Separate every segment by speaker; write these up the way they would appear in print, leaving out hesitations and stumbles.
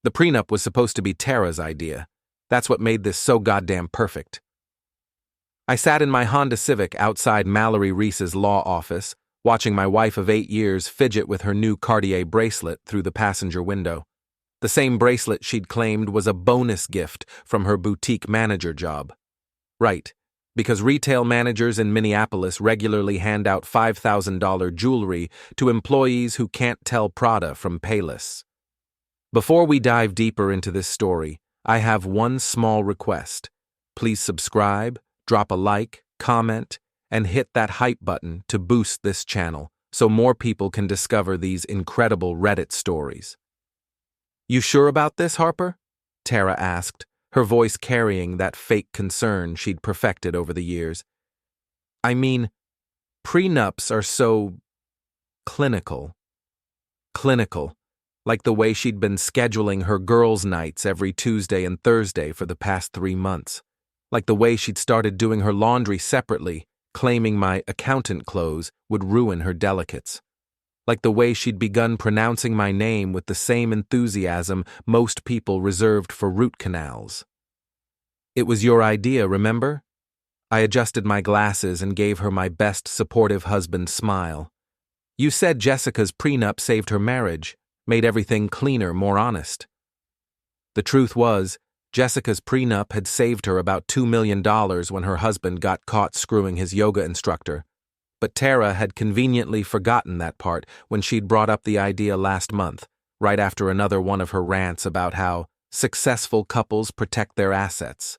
Speaker 1: The prenup was supposed to be Tara's idea. That's what made this so goddamn perfect. I sat in my Honda Civic outside Mallory Reese's law office, watching my wife of 8 years fidget with her new Cartier bracelet through the passenger window. The same bracelet she'd claimed was a bonus gift from her boutique manager job. Right, because retail managers in Minneapolis regularly hand out $5,000 jewelry to employees who can't tell Prada from Payless. Before we dive deeper into this story, I have one small request. Please subscribe, drop a like, comment, and hit that hype button to boost this channel so more people can discover these incredible Reddit stories. You sure about this, Harper? Tara asked, her voice carrying that fake concern she'd perfected over the years. I mean, prenups are so clinical. Clinical, like the way she'd been scheduling her girls' nights every Tuesday and Thursday for the past 3 months. Like the way she'd started doing her laundry separately, claiming my accountant clothes would ruin her delicates. Like the way she'd begun pronouncing my name with the same enthusiasm most people reserved for root canals. It was your idea, remember? I adjusted my glasses and gave her my best supportive husband smile. You said Jessica's prenup saved her marriage, made everything cleaner, more honest. The truth was, Jessica's prenup had saved her about $2 million when her husband got caught screwing his yoga instructor. But Tara had conveniently forgotten that part when she'd brought up the idea last month, right after another one of her rants about how successful couples protect their assets.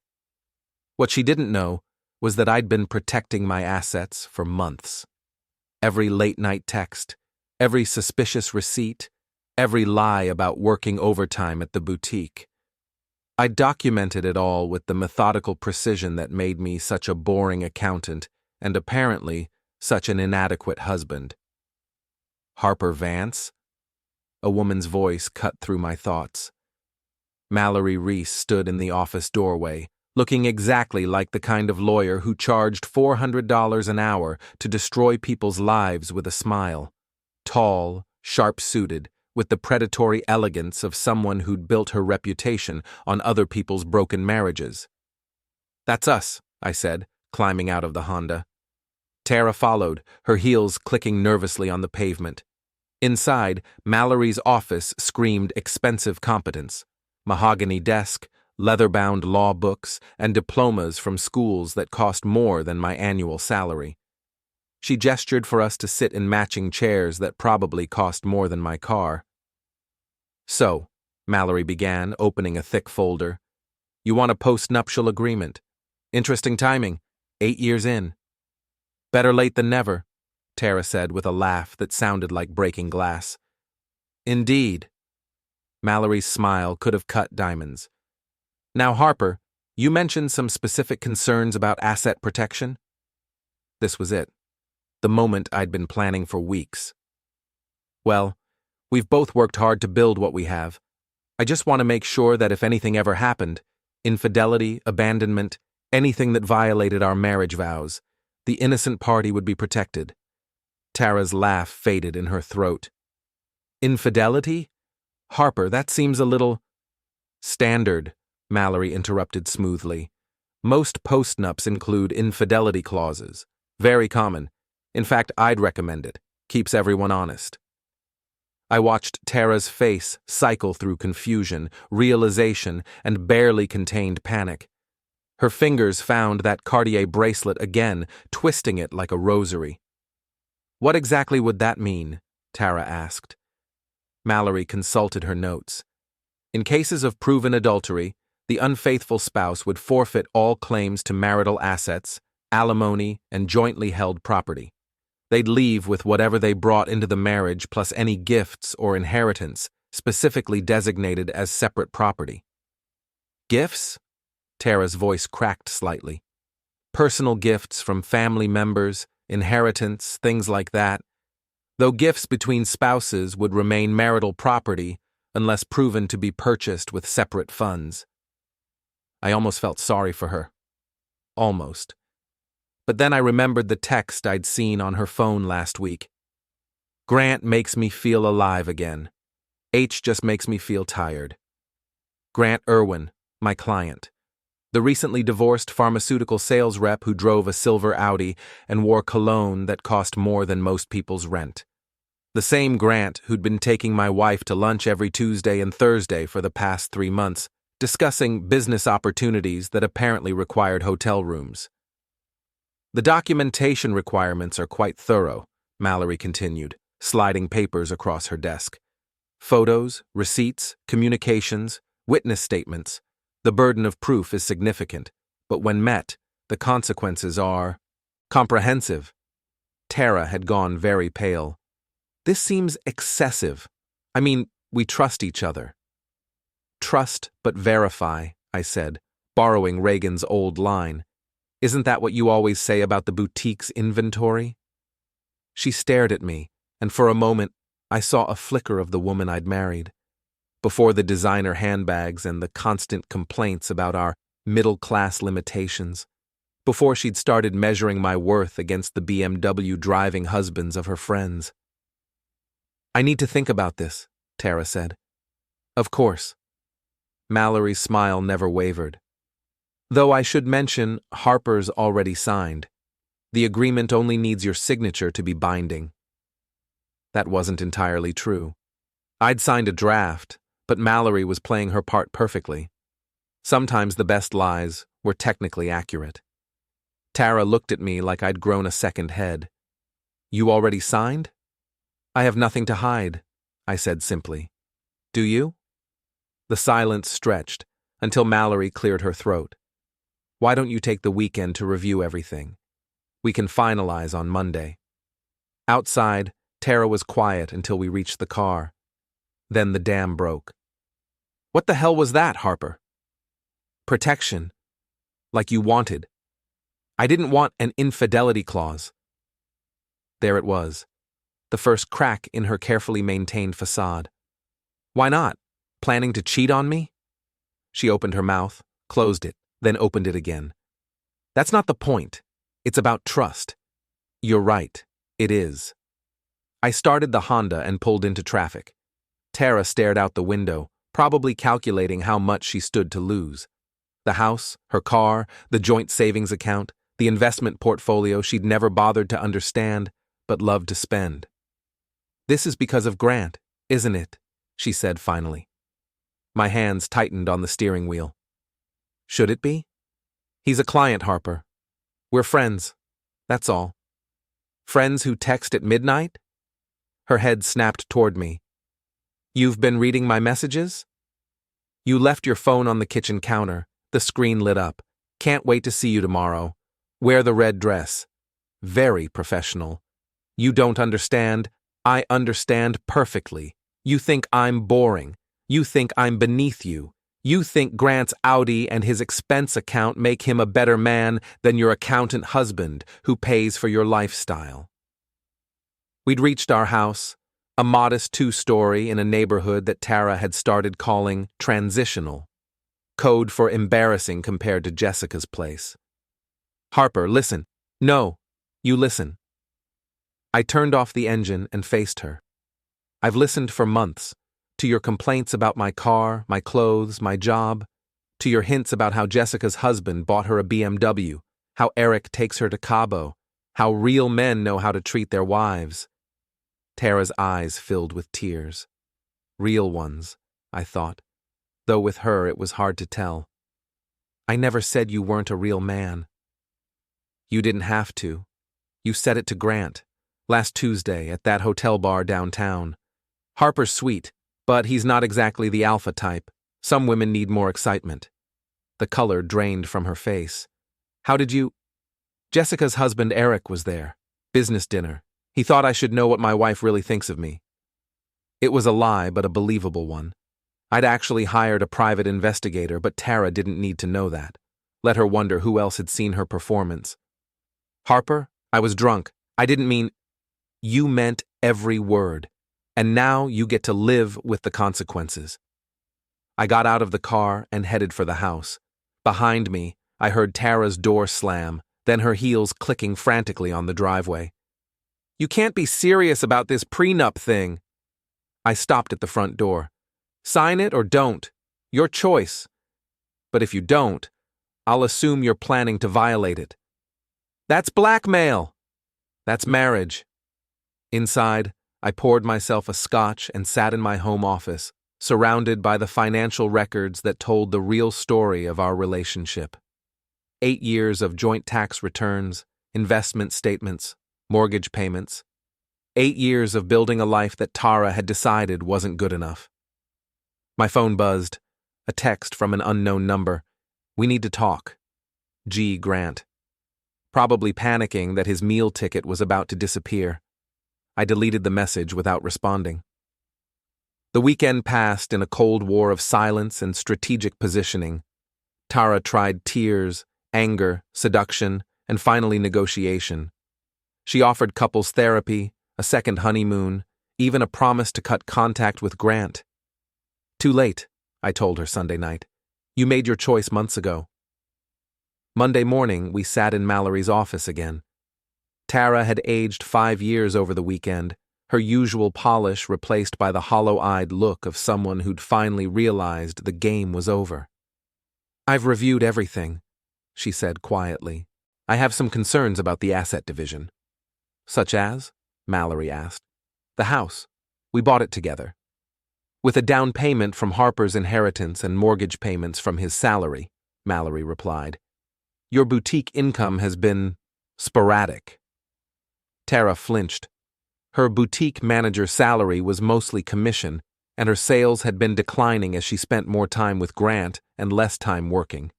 Speaker 1: What she didn't know was that I'd been protecting my assets for months. Every late-night text, every suspicious receipt, every lie about working overtime at the boutique. I documented it all with the methodical precision that made me such a boring accountant and apparently such an inadequate husband. Harper Vance? A woman's voice cut through my thoughts. Mallory Reese stood in the office doorway, looking exactly like the kind of lawyer who charged $400 an hour to destroy people's lives with a smile. Tall, sharp-suited, with the predatory elegance of someone who'd built her reputation on other people's broken marriages. That's us, I said, climbing out of the Honda. Tara followed, her heels clicking nervously on the pavement. Inside, Mallory's office screamed expensive competence. Mahogany desk, leather-bound law books, and diplomas from schools that cost more than my annual salary. She gestured for us to sit in matching chairs that probably cost more than my car. So, Mallory began, opening a thick folder. You want a postnuptial agreement. Interesting timing, 8 years in. Better late than never, Tara said with a laugh that sounded like breaking glass. Indeed. Mallory's smile could have cut diamonds. Now, Harper, you mentioned some specific concerns about asset protection. This was it. The moment I'd been planning for weeks. Well, we've both worked hard to build what we have. I just want to make sure that if anything ever happened, infidelity, abandonment, anything that violated our marriage vows, the innocent party would be protected. Tara's laugh faded in her throat. Infidelity? Harper, that seems a little... Standard, Mallory interrupted smoothly. Most postnups include infidelity clauses. Very common. In fact, I'd recommend it. Keeps everyone honest. I watched Tara's face cycle through confusion, realization, and barely contained panic. Her fingers found that Cartier bracelet again, twisting it like a rosary. What exactly would that mean? Tara asked. Mallory consulted her notes. In cases of proven adultery, the unfaithful spouse would forfeit all claims to marital assets, alimony, and jointly held property. They'd leave with whatever they brought into the marriage plus any gifts or inheritance, specifically designated as separate property. Gifts? Tara's voice cracked slightly. Personal gifts from family members, inheritance, things like that. Though gifts between spouses would remain marital property unless proven to be purchased with separate funds. I almost felt sorry for her. Almost. But then I remembered the text I'd seen on her phone last week. Grant makes me feel alive again. H just makes me feel tired. Grant Irwin, my client. The recently divorced pharmaceutical sales rep who drove a silver Audi and wore cologne that cost more than most people's rent. The same Grant who'd been taking my wife to lunch every Tuesday and Thursday for the past 3 months, discussing business opportunities that apparently required hotel rooms. The documentation requirements are quite thorough, Mallory continued, sliding papers across her desk. Photos, receipts, communications, witness statements. The burden of proof is significant, but when met, the consequences are comprehensive. Tara had gone very pale. This seems excessive. I mean, we trust each other. Trust but verify, I said, borrowing Reagan's old line. Isn't that what you always say about the boutique's inventory? She stared at me, and for a moment, I saw a flicker of the woman I'd married. Before the designer handbags and the constant complaints about our middle-class limitations. Before she'd started measuring my worth against the BMW driving husbands of her friends. I need to think about this, Tara said. Of course. Mallory's smile never wavered. Though I should mention, Harper's already signed. The agreement only needs your signature to be binding. That wasn't entirely true. I'd signed a draft, but Mallory was playing her part perfectly. Sometimes the best lies were technically accurate. Tara looked at me like I'd grown a second head. You already signed? I have nothing to hide, I said simply. Do you? The silence stretched until Mallory cleared her throat. Why don't you take the weekend to review everything? We can finalize on Monday. Outside, Tara was quiet until we reached the car. Then the dam broke. What the hell was that, Harper? Protection. Like you wanted. I didn't want an infidelity clause. There it was. The first crack in her carefully maintained facade. Why not? Planning to cheat on me? She opened her mouth, closed it, then opened it again. That's not the point. It's about trust. You're right. It is. I started the Honda and pulled into traffic. Tara stared out the window, probably calculating how much she stood to lose. The house, her car, the joint savings account, the investment portfolio she'd never bothered to understand, but loved to spend. This is because of Grant, isn't it? She said finally. My hands tightened on the steering wheel. Should it be? He's a client, Harper. We're friends. That's all. Friends who text at midnight? Her head snapped toward me. You've been reading my messages? You left your phone on the kitchen counter. The screen lit up. Can't wait to see you tomorrow. Wear the red dress. Very professional. You don't understand. I understand perfectly. You think I'm boring. You think I'm beneath you. You think Grant's Audi and his expense account make him a better man than your accountant husband who pays for your lifestyle. We'd reached our house, a modest 2-story in a neighborhood that Tara had started calling transitional, code for embarrassing compared to Jessica's place. Harper, listen. No, you listen. I turned off the engine and faced her. I've listened for months, to your complaints about my car, my clothes, my job, to your hints about how Jessica's husband bought her a BMW, how Eric takes her to Cabo, how real men know how to treat their wives. Tara's eyes filled with tears. Real ones, I thought, though with her it was hard to tell. I never said you weren't a real man. You didn't have to. You said it to Grant, last Tuesday at that hotel bar downtown. Harper's sweet, but he's not exactly the alpha type. Some women need more excitement. The color drained from her face. How did you? Jessica's husband Eric was there. Business dinner. He thought I should know what my wife really thinks of me. It was a lie, but a believable one. I'd actually hired a private investigator, but Tara didn't need to know that. Let her wonder who else had seen her performance. Harper, I was drunk. I didn't mean. You meant every word. And now you get to live with the consequences. I got out of the car and headed for the house. Behind me, I heard Tara's door slam, then her heels clicking frantically on the driveway. You can't be serious about this prenup thing. I stopped at the front door. Sign it or don't. Your choice. But if you don't, I'll assume you're planning to violate it. That's blackmail. That's marriage. Inside, I poured myself a scotch and sat in my home office, surrounded by the financial records that told the real story of our relationship. 8 years of joint tax returns, investment statements, mortgage payments. 8 years of building a life that Tara had decided wasn't good enough. My phone buzzed. A text from an unknown number. We need to talk. G. Grant. Probably panicking that his meal ticket was about to disappear. I deleted the message without responding. The weekend passed in a cold war of silence and strategic positioning. Tara tried tears, anger, seduction, and finally negotiation. She offered couples therapy, a second honeymoon, even a promise to cut contact with Grant. Too late, I told her Sunday night. You made your choice months ago. Monday morning, we sat in Mallory's office again. Tara had aged 5 years over the weekend, her usual polish replaced by the hollow-eyed look of someone who'd finally realized the game was over. I've reviewed everything, she said quietly. I have some concerns about the asset division. Such as? Mallory asked. The house. We bought it together. With a down payment from Harper's inheritance and mortgage payments from his salary, Mallory replied. Your boutique income has been sporadic. Tara flinched. Her boutique manager salary was mostly commission, and her sales had been declining as she spent more time with Grant and less time working.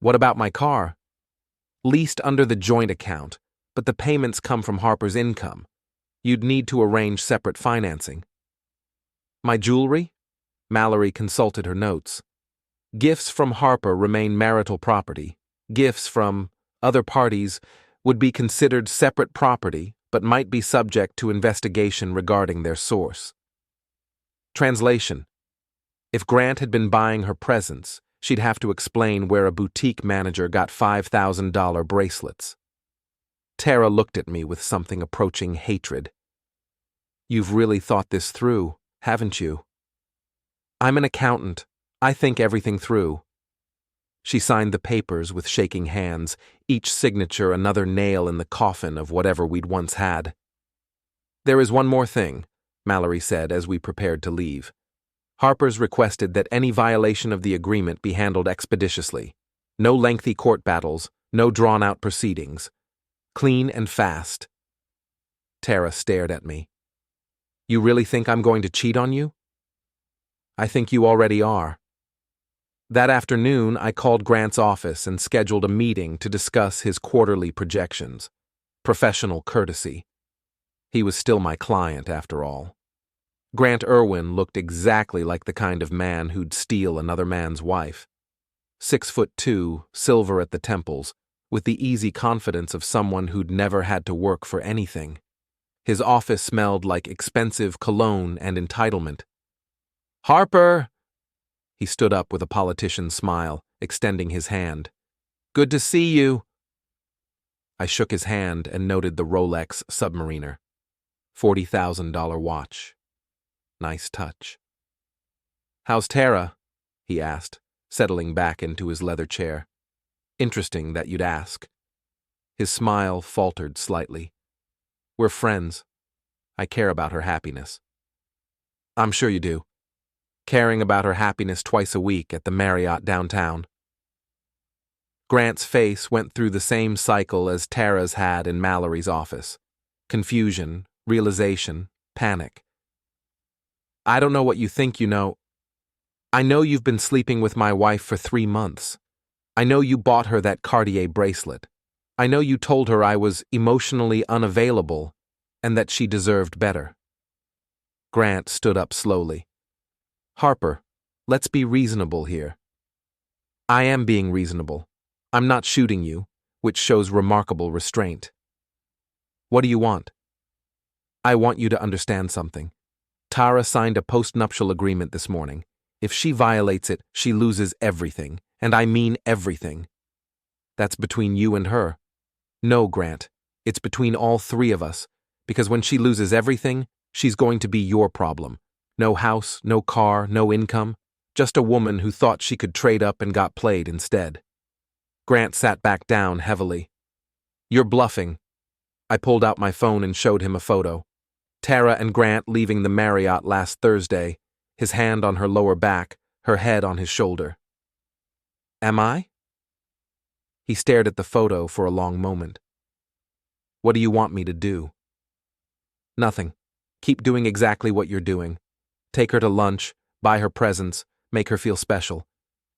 Speaker 1: What about my car? Leased under the joint account, but the payments come from Harper's income. You'd need to arrange separate financing. My jewelry? Mallory consulted her notes. Gifts from Harper remain marital property. Gifts from other parties would be considered separate property, but might be subject to investigation regarding their source. Translation. If Grant had been buying her presents, she'd have to explain where a boutique manager got $5,000 bracelets. Tara looked at me with something approaching hatred. You've really thought this through, haven't you? I'm an accountant. I think everything through. She signed the papers with shaking hands, each signature another nail in the coffin of whatever we'd once had. There is one more thing, Mallory said as we prepared to leave. Harper's requested that any violation of the agreement be handled expeditiously. No lengthy court battles, no drawn-out proceedings. Clean and fast. Tara stared at me. You really think I'm going to cheat on you? I think you already are. That afternoon, I called Grant's office and scheduled a meeting to discuss his quarterly projections. Professional courtesy. He was still my client, after all. Grant Irwin looked exactly like the kind of man who'd steal another man's wife. 6'2", silver at the temples, with the easy confidence of someone who'd never had to work for anything. His office smelled like expensive cologne and entitlement. Harper! He stood up with a politician's smile, extending his hand. Good to see you. I shook his hand and noted the Rolex Submariner. $40,000 watch. Nice touch. How's Tara? He asked, settling back into his leather chair. Interesting that you'd ask. His smile faltered slightly. We're friends. I care about her happiness. I'm sure you do. Caring about her happiness twice a week at the Marriott downtown. Grant's face went through the same cycle as Tara's had in Mallory's office. Confusion, realization, panic. I don't know what you think you know. I know you've been sleeping with my wife for 3 months. I know you bought her that Cartier bracelet. I know you told her I was emotionally unavailable and that she deserved better. Grant stood up slowly. Harper, let's be reasonable here. I am being reasonable. I'm not shooting you, which shows remarkable restraint. What do you want? I want you to understand something. Tara signed a postnuptial agreement this morning. If she violates it, she loses everything, and I mean everything. That's between you and her. No, Grant, it's between all 3 of us, because when she loses everything, she's going to be your problem. No house, no car, no income, Just a woman who thought she could trade up and got played instead. Grant sat back down heavily. You're bluffing. I pulled out my phone and showed him a photo. Tara and Grant leaving the Marriott last Thursday, his hand on her lower back, her head on his shoulder. Am I? He stared at the photo for a long moment. What do you want me to do? Nothing. Keep doing exactly what you're doing. Take her to lunch, buy her presents, make her feel special.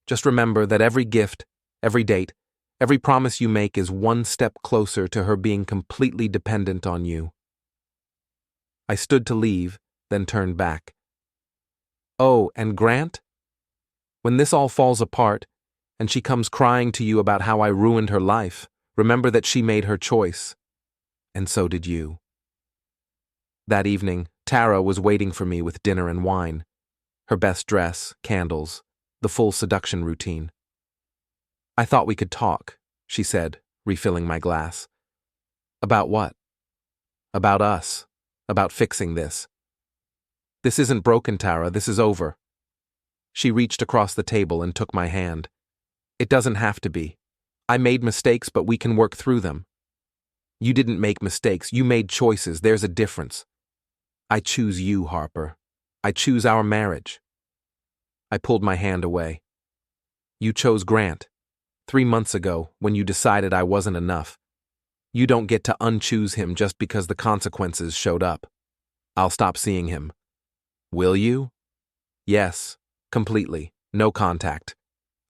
Speaker 1: Just remember that every gift, every date, every promise you make is one step closer to her being completely dependent on you. I stood to leave, then turned back. Oh, and Grant? When this all falls apart, and she comes crying to you about how I ruined her life, remember that she made her choice. And so did you. That evening, Tara was waiting for me with dinner and wine. Her best dress, candles, the full seduction routine. I thought we could talk, she said, refilling my glass. About what? About us. About fixing this. This isn't broken, Tara. This is over. She reached across the table and took my hand. It doesn't have to be. I made mistakes, but we can work through them. You didn't make mistakes. You made choices. There's a difference. I choose you, Harper. I choose our marriage. I pulled my hand away. You chose Grant. 3 months ago, when you decided I wasn't enough. You don't get to unchoose him just because the consequences showed up. I'll stop seeing him. Will you? Yes, completely. No contact.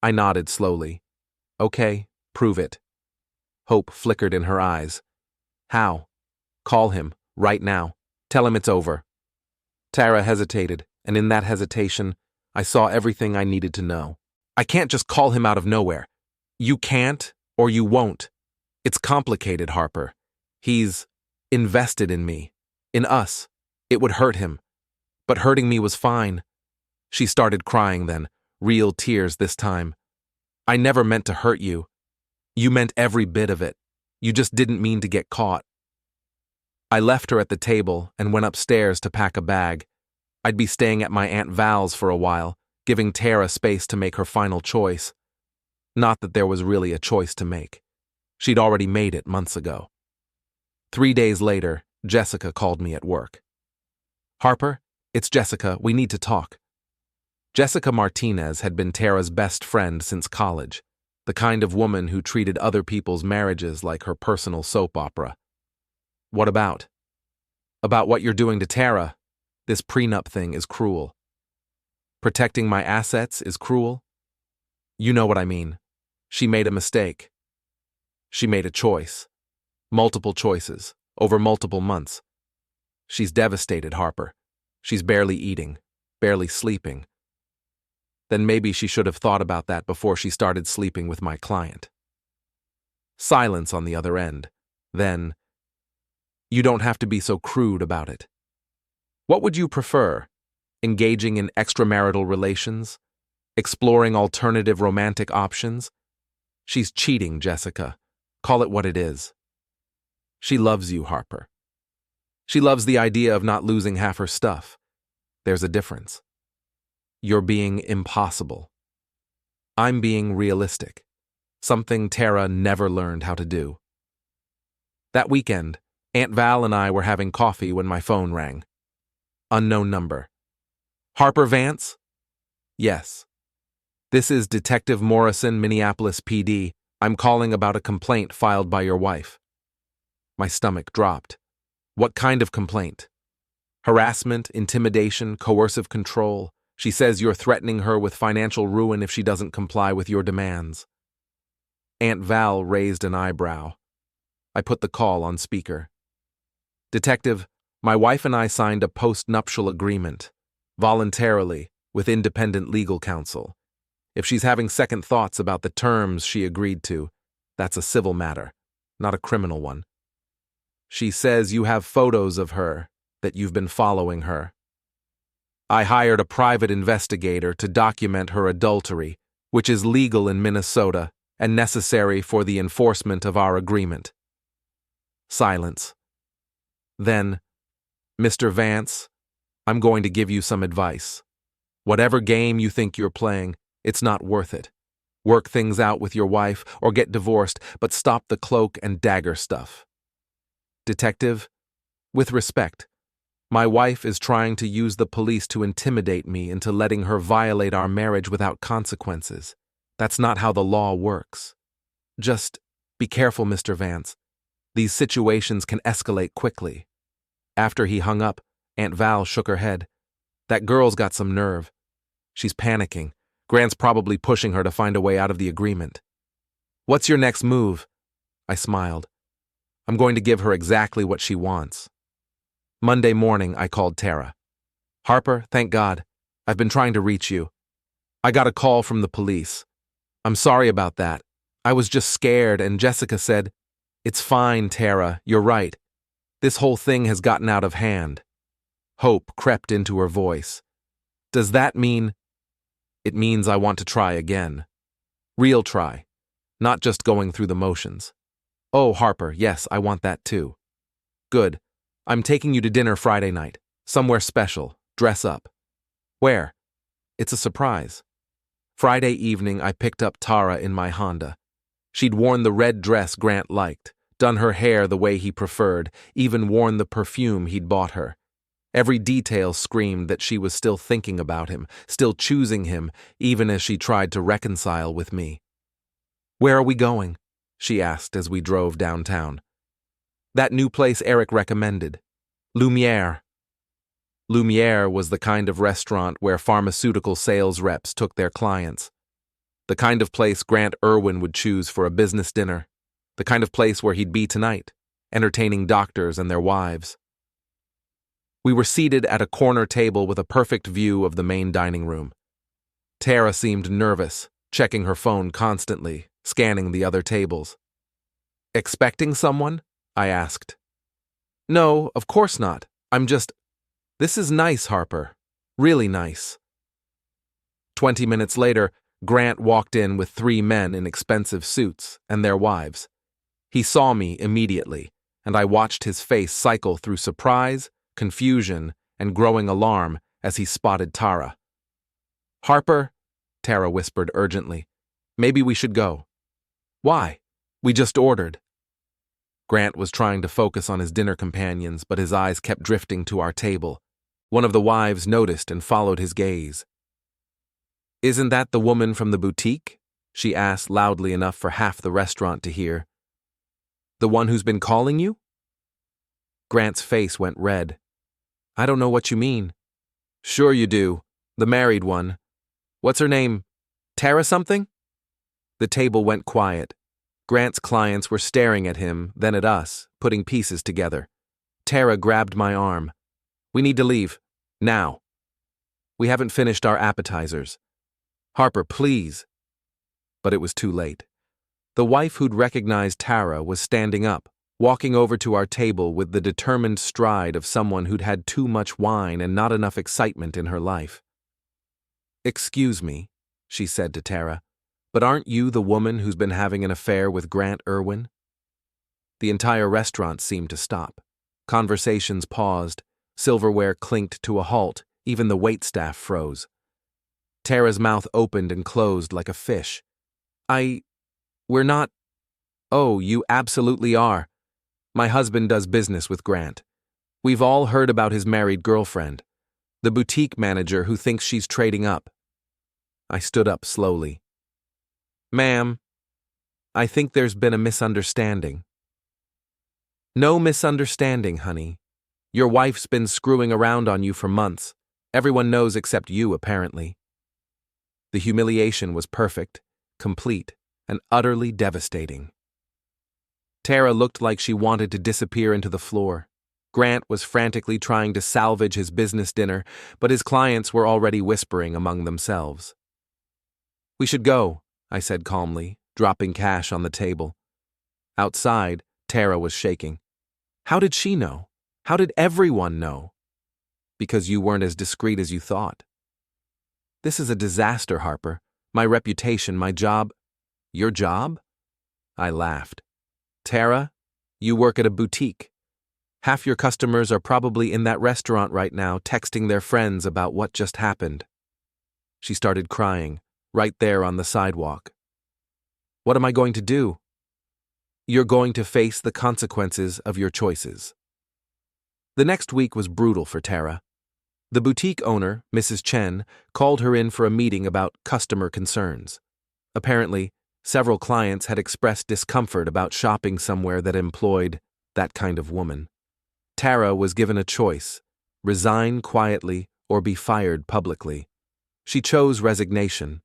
Speaker 1: I nodded slowly. Okay, prove it. Hope flickered in her eyes. How? Call him, right now. Tell him it's over. Tara hesitated, and in that hesitation, I saw everything I needed to know. I can't just call him out of nowhere. You can't, or you won't. It's complicated, Harper. He's invested in me, in us. It would hurt him. But hurting me was fine. She started crying then, real tears this time. I never meant to hurt you. You meant every bit of it. You just didn't mean to get caught. I left her at the table and went upstairs to pack a bag. I'd be staying at my Aunt Val's for a while, giving Tara space to make her final choice. Not that there was really a choice to make. She'd already made it months ago. 3 days later, Jessica called me at work. Harper, it's Jessica. We need to talk. Jessica Martinez had been Tara's best friend since college, the kind of woman who treated other people's marriages like her personal soap opera. What about? About what you're doing to Tara. This prenup thing is cruel. Protecting my assets is cruel? You know what I mean. She made a mistake. She made a choice. Multiple choices, over multiple months. She's devastated, Harper. She's barely eating, barely sleeping. Then maybe she should have thought about that before she started sleeping with my client. Silence on the other end. Then, you don't have to be so crude about it. What would you prefer? Engaging in extramarital relations? Exploring alternative romantic options? She's cheating, Jessica. Call it what it is. She loves you, Harper. She loves the idea of not losing half her stuff. There's a difference. You're being impossible. I'm being realistic. Something Tara never learned how to do. That weekend, Aunt Val and I were having coffee when my phone rang. Unknown number. Harper Vance? Yes. This is Detective Morrison, Minneapolis PD. I'm calling about a complaint filed by your wife. My stomach dropped. What kind of complaint? Harassment, intimidation, coercive control. She says you're threatening her with financial ruin if she doesn't comply with your demands. Aunt Val raised an eyebrow. I put the call on speaker. Detective, my wife and I signed a postnuptial agreement, voluntarily, with independent legal counsel. If she's having second thoughts about the terms she agreed to, that's a civil matter, not a criminal one. She says you have photos of her, that you've been following her. I hired a private investigator to document her adultery, which is legal in Minnesota and necessary for the enforcement of our agreement. Silence. Then, Mr. Vance, I'm going to give you some advice. Whatever game you think you're playing, it's not worth it. Work things out with your wife or get divorced, but stop the cloak and dagger stuff. Detective, with respect, my wife is trying to use the police to intimidate me into letting her violate our marriage without consequences. That's not how the law works. Just be careful, Mr. Vance. These situations can escalate quickly. After he hung up, Aunt Val shook her head. That girl's got some nerve. She's panicking. Grant's probably pushing her to find a way out of the agreement. What's your next move? I smiled. I'm going to give her exactly what she wants. Monday morning, I called Tara. Harper, thank God. I've been trying to reach you. I got a call from the police. I'm sorry about that. I was just scared, and Jessica said, It's fine, Tara, you're right. This whole thing has gotten out of hand. Hope crept into her voice. Does that mean? It means I want to try again. Real try. Not just going through the motions. Oh, Harper, yes, I want that too. Good. I'm taking you to dinner Friday night. Somewhere special. Dress up. Where? It's a surprise. Friday evening, I picked up Tara in my Honda. She'd worn the red dress Grant liked, done her hair the way he preferred, even worn the perfume he'd bought her. Every detail screamed that she was still thinking about him, still choosing him, even as she tried to reconcile with me. Where are we going? She asked as we drove downtown. That new place Eric recommended. Lumiere. Lumiere was the kind of restaurant where pharmaceutical sales reps took their clients. The kind of place Grant Irwin would choose for a business dinner. The kind of place where he'd be tonight, entertaining doctors and their wives. We were seated at a corner table with a perfect view of the main dining room. Tara seemed nervous, checking her phone constantly, scanning the other tables. Expecting someone? I asked. No, of course not. This is nice, Harper. Really nice. 20 minutes later, Grant walked in with 3 men in expensive suits and their wives. He saw me immediately, and I watched his face cycle through surprise, confusion, and growing alarm as he spotted Tara. Harper, Tara whispered urgently, maybe we should go. Why? We just ordered. Grant was trying to focus on his dinner companions, but his eyes kept drifting to our table. One of the wives noticed and followed his gaze. Isn't that the woman from the boutique? She asked loudly enough for half the restaurant to hear. The one who's been calling you? Grant's face went red. I don't know what you mean. Sure you do. The married one. What's her name? Tara something? The table went quiet. Grant's clients were staring at him, then at us, putting pieces together. Tara grabbed my arm. We need to leave. Now. We haven't finished our appetizers. Harper, please. But it was too late. The wife who'd recognized Tara was standing up, walking over to our table with the determined stride of someone who'd had too much wine and not enough excitement in her life. Excuse me, she said to Tara, but aren't you the woman who's been having an affair with Grant Irwin? The entire restaurant seemed to stop. Conversations paused. Silverware clinked to a halt. Even the waitstaff froze. Tara's mouth opened and closed like a fish. We're not. Oh, you absolutely are. My husband does business with Grant. We've all heard about his married girlfriend, the boutique manager who thinks she's trading up. I stood up slowly. Ma'am, I think there's been a misunderstanding. No misunderstanding, honey. Your wife's been screwing around on you for months. Everyone knows except you, apparently. The humiliation was perfect, complete, and utterly devastating. Tara looked like she wanted to disappear into the floor. Grant was frantically trying to salvage his business dinner, but his clients were already whispering among themselves. We should go, I said calmly, dropping cash on the table. Outside, Tara was shaking. How did she know? How did everyone know? Because you weren't as discreet as you thought. This is a disaster, Harper. My reputation, my job. Your job? I laughed. Tara, you work at a boutique. Half your customers are probably in that restaurant right now texting their friends about what just happened. She started crying, right there on the sidewalk. What am I going to do? You're going to face the consequences of your choices. The next week was brutal for Tara. The boutique owner, Mrs. Chen, called her in for a meeting about customer concerns. Apparently, several clients had expressed discomfort about shopping somewhere that employed that kind of woman. Tara was given a choice: resign quietly or be fired publicly. She chose resignation.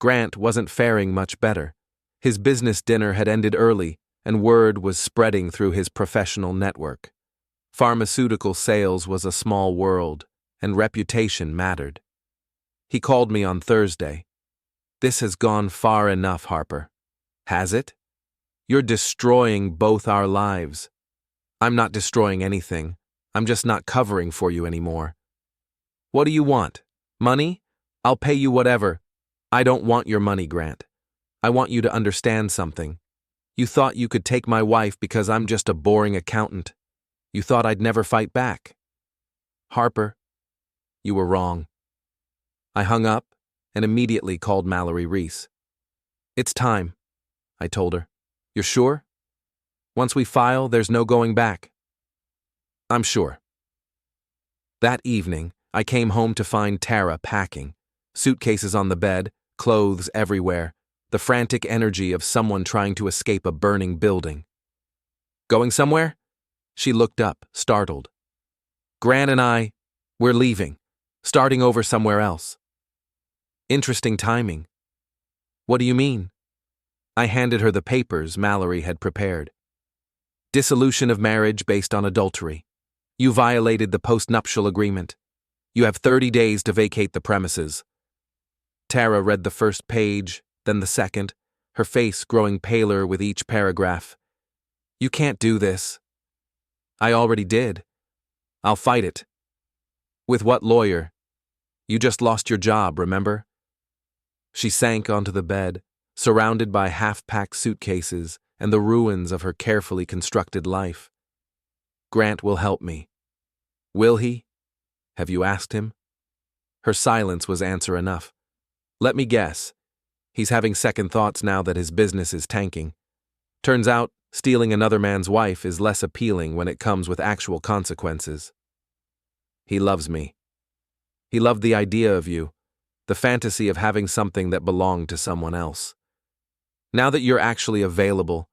Speaker 1: Grant wasn't faring much better. His business dinner had ended early, and word was spreading through his professional network. Pharmaceutical sales was a small world, and reputation mattered. He called me on Thursday. This has gone far enough, Harper. Has it? You're destroying both our lives. I'm not destroying anything. I'm just not covering for you anymore. What do you want? Money? I'll pay you whatever. I don't want your money, Grant. I want you to understand something. You thought you could take my wife because I'm just a boring accountant. You thought I'd never fight back. Harper, you were wrong. I hung up and immediately called Mallory Reese. It's time, I told her. You're sure? Once we file, there's no going back. I'm sure. That evening, I came home to find Tara packing, suitcases on the bed, clothes everywhere, the frantic energy of someone trying to escape a burning building. Going somewhere? She looked up, startled. Grant and we're leaving, starting over somewhere else. Interesting timing. What do you mean? I handed her the papers Mallory had prepared. Dissolution of marriage based on adultery. You violated the postnuptial agreement. You have 30 days to vacate the premises. Tara read the first page, then the second, her face growing paler with each paragraph. You can't do this. I already did. I'll fight it. With what lawyer? You just lost your job, remember? She sank onto the bed, surrounded by half-packed suitcases and the ruins of her carefully constructed life. Grant will help me. Will he? Have you asked him? Her silence was answer enough. Let me guess. He's having second thoughts now that his business is tanking. Turns out, stealing another man's wife is less appealing when it comes with actual consequences. He loves me. He loved the idea of you, the fantasy of having something that belonged to someone else. Now that you're actually available,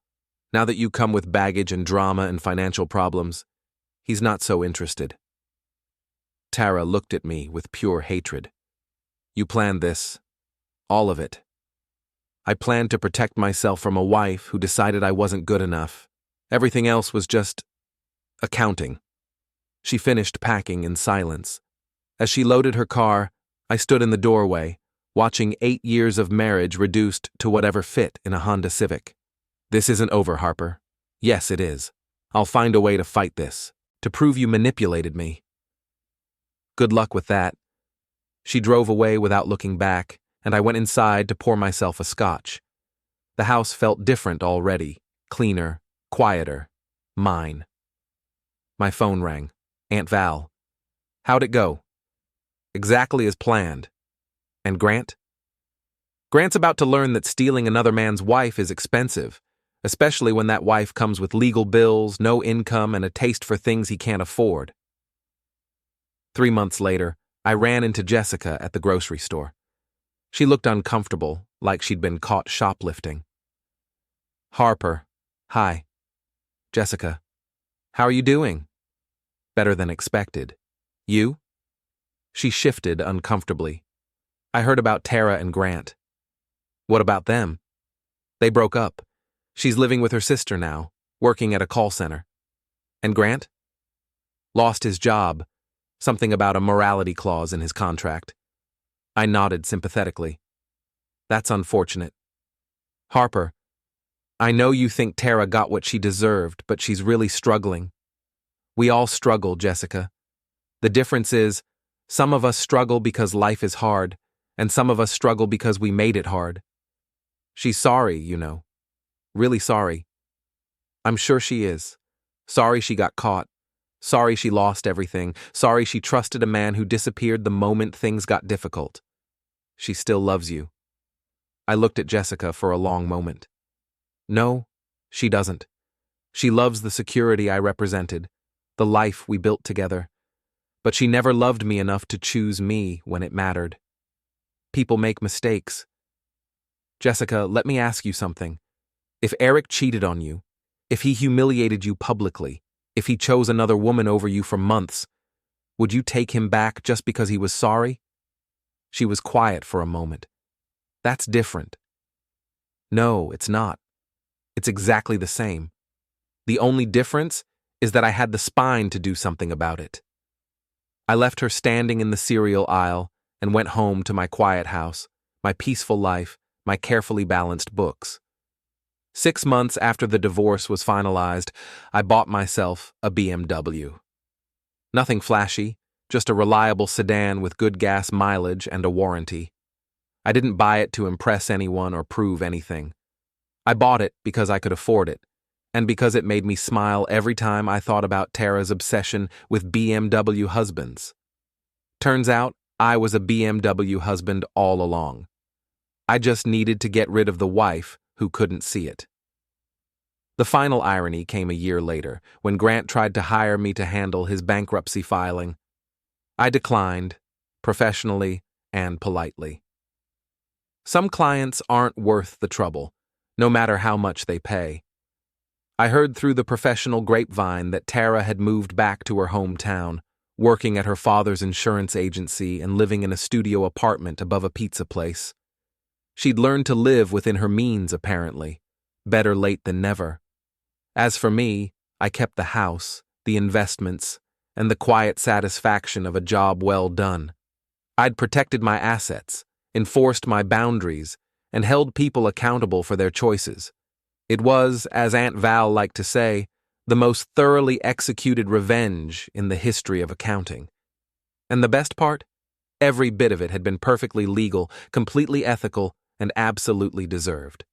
Speaker 1: now that you come with baggage and drama and financial problems, he's not so interested. Tara looked at me with pure hatred. You planned this. All of it. I planned to protect myself from a wife who decided I wasn't good enough. Everything else was just accounting. She finished packing in silence. As she loaded her car, I stood in the doorway, watching 8 years of marriage reduced to whatever fit in a Honda Civic. This isn't over, Harper. Yes, it is. I'll find a way to fight this, to prove you manipulated me. Good luck with that. She drove away without looking back, and I went inside to pour myself a scotch. The house felt different already, cleaner, quieter, mine. My phone rang. Aunt Val. How'd it go? Exactly as planned. And Grant? Grant's about to learn that stealing another man's wife is expensive, especially when that wife comes with legal bills, no income, and a taste for things he can't afford. 3 months later, I ran into Jessica at the grocery store. She looked uncomfortable, like she'd been caught shoplifting. Harper. Hi. Jessica. How are you doing? Better than expected. You? She shifted uncomfortably. I heard about Tara and Grant. What about them? They broke up. She's living with her sister now, working at a call center. And Grant? Lost his job. Something about a morality clause in his contract. I nodded sympathetically. That's unfortunate. Harper, I know you think Tara got what she deserved, but she's really struggling. We all struggle, Jessica. The difference is, some of us struggle because life is hard, and some of us struggle because we made it hard. She's sorry, you know. Really sorry. I'm sure she is. Sorry she got caught. Sorry she lost everything. Sorry she trusted a man who disappeared the moment things got difficult. she still loves you. I looked at Jessica for a long moment. No, she doesn't. She loves the security I represented, the life we built together. But she never loved me enough to choose me when it mattered. People make mistakes. Jessica, let me ask you something. If Eric cheated on you, if he humiliated you publicly, if he chose another woman over you for months, would you take him back just because he was sorry? She was quiet for a moment. That's different. No, it's not. It's exactly the same. The only difference is that I had the spine to do something about it. I left her standing in the cereal aisle and went home to my quiet house, my peaceful life, my carefully balanced books. 6 months after the divorce was finalized, I bought myself a BMW. Nothing flashy, just a reliable sedan with good gas mileage and a warranty. I didn't buy it to impress anyone or prove anything. I bought it because I could afford it, and because it made me smile every time I thought about Tara's obsession with BMW husbands. Turns out, I was a BMW husband all along. I just needed to get rid of the wife who couldn't see it. The final irony came a year later, when Grant tried to hire me to handle his bankruptcy filing. I declined, professionally and politely. Some clients aren't worth the trouble, no matter how much they pay. I heard through the professional grapevine that Tara had moved back to her hometown, working at her father's insurance agency and living in a studio apartment above a pizza place. She'd learned to live within her means, apparently. Better late than never. As for me, I kept the house, the investments, and the quiet satisfaction of a job well done. I'd protected my assets, enforced my boundaries, and held people accountable for their choices. It was, as Aunt Val liked to say, the most thoroughly executed revenge in the history of accounting. And the best part? Every bit of it had been perfectly legal, completely ethical, and absolutely deserved.